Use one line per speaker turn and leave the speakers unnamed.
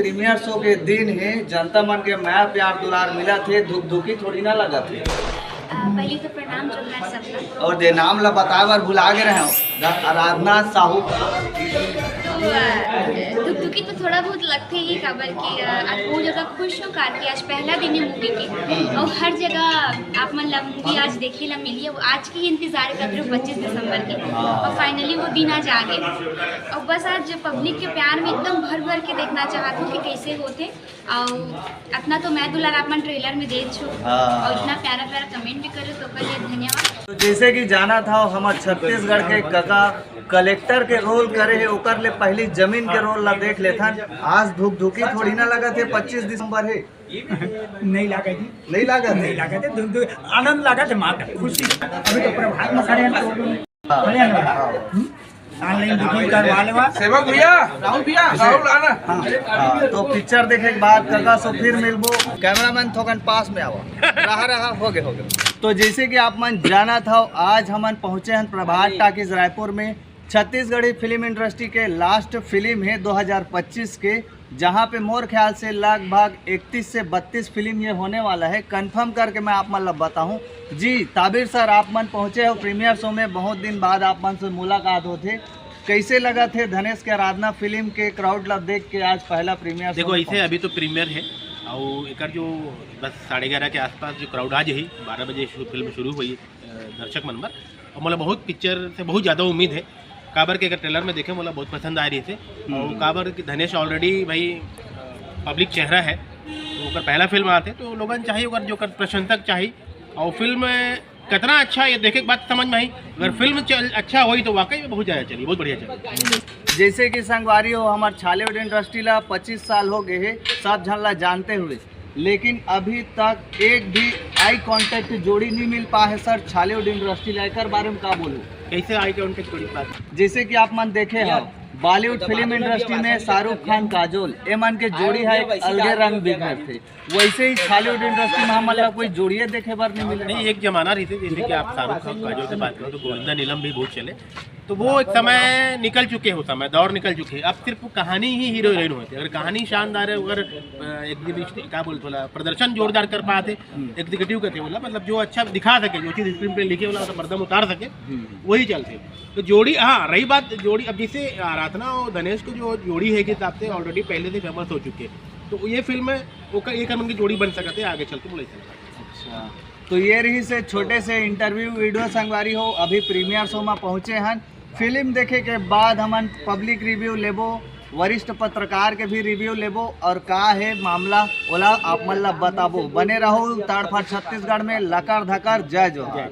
Premiere show के दिन है, जनता मन के मैं प्यार दुलार मिला थे, धुक धुकी थोड़ी ना लगा थे।
पहले तो प्रणाम जोरदार सबका।
और दे नाम ला बताए बार भुला गए रहे हो, आराधना साहू।
दुखी तो थोड़ा बहुत लगते ही खबर कि आज बहुत ज़्यादा खुश हो कार कि आज पहला दिन है मूवी के और हर जगह आप मतलब मूवी आज देखे ला मिली है। वो आज की इंतजार कर रहे हो 25 दिसंबर के और फाइनली वो दिन आज आ गए और बस आज पब्लिक के प्यार में एकदम भर भर के देखना चाहती हूँ कि कैसे होते और अपना तो मैं दुलार आप ट्रेलर में देख छो और इतना प्यारा प्यारा कमेंट भी करे तो कर लिए धन्यवाद।
तो जैसे कि जाना था हमारे छत्तीसगढ़ के काका कलेक्टर के रोल करे है, ओकर ले पहली जमीन के रोल ला देख लेथा। आज धुक धुकी थोड़ी ना लगा थे, 25 दिसंबर है।
नहीं लगा थी,
नहीं लगा
नहीं लगा थे, आनंद लगा थे, माता खुशी। अभी तो प्रभात में खड़े हैं ऑनलाइन बुकिंग करवा लेवा
सेवक भैया, राहुल भैया, राहुल आना।
तो पिक्चर देखे के बाद काका सो फिर मिलबो। कैमरामैन थोकन पास में आओ, रहा हो गए। तो जैसे कि आप मन जाना था, आज हमन पहुँचे हैं प्रभात टाकीज रायपुर में। छत्तीसगढ़ी फिल्म इंडस्ट्री के लास्ट फिल्म है 2025 के, जहां पे मोर ख्याल से लगभग 31 से 32 फिल्म ये होने वाला है। कंफर्म करके मैं आप मन बताऊं जी। ताबिर सर, आप मन पहुंचे हो प्रीमियर शो में, बहुत दिन बाद आप मन से मुलाकात होते, कैसे लगा थे धनेश के आराधना फिल्म के क्राउड लब देख के आज पहला प्रीमियर?
देखो ऐसे अभी तो प्रीमियर है और एक जो बस 11:30 के आसपास जो क्राउड आज ही 12 बजे फिल्म शुरू हुई दर्शक मन पर, और मतलब बहुत पिक्चर से बहुत ज़्यादा उम्मीद है। काबर के अगर ट्रेलर में देखें मतलब बहुत पसंद आ रही थी और काबर की धनेश ऑलरेडी भाई पब्लिक चेहरा है, तो अगर पहला फिल्म आते तो लोगन चाहिए अगर जो कर प्रशंसक चाहिए और फिल्म कितना अच्छा ये देखे के बाद समझ में आई। अगर फिल्म अच्छा हुई तो वाकई में बहुत ज़्यादा चली, बहुत बढ़िया चली।
जैसे कि संगवारी हो हमारे छालीवुड इंडस्ट्री ला 25 साल हो गए है, सब झन ला जानते हुए, लेकिन अभी तक एक भी आई कांटेक्ट जोड़ी नहीं मिल पा है सर छालीवुड इंडस्ट्री ला। एक बारे में का बोलूँ,
कैसे आई कांटेक्ट जोड़ी बात?
जैसे कि आप मन देखे हैं बॉलीवुड फिल्म इंडस्ट्री में शाहरुख खान काजोल ए मन के जोड़ी है एक अलगे रंग बिगड़ थे, वैसे ही छालीवुड इंडस्ट्री में हमारा कोई जोड़िए देखे बार नहीं मिले।
नहीं, एक जमाना रही थी जैसे कि आप शाहरुख खान काजोल से बात करो तो गोविंदा नीलम भी बहुत चले, तो वो एक समय निकल चुके हो, समय दौर निकल चुके हैं। अब सिर्फ कहानी ही हीरो हीरोइन होती है। अगर कहानी शानदार है, अगर एग्जीबिशन क्या बोलते बोला प्रदर्शन जोरदार कर पाते एग्जीक्यूटिव का थे बोला, मतलब जो अच्छा दिखा सके, जो चीज़ स्क्रीन पे लिखे बोला मतलब पर्दम उतार सके, वही चलते। तो जोड़ी, हाँ रही बात जोड़ी, अब जैसे आराधना और धनेश को जो जोड़ी है के हिसाब से ऑलरेडी पहले से फेमस हो चुके हैं, तो ये फिल्म में वो एक मन की जोड़ी बन सकते आगे चलते बोले।
अच्छा, तो ये रही से छोटे से इंटरव्यू वीडियो संगवारी हो, अभी प्रीमियर शो में पहुँचे हैं। फिल्म देखे के बाद हमन पब्लिक रिव्यू लेबो, वरिष्ठ पत्रकार के भी रिव्यू लेबो और का है मामला ओला आप मन ला बताबो। बने रहो ताड़फाड़ छत्तीसगढ़ में, लकर धकर जय जोहार।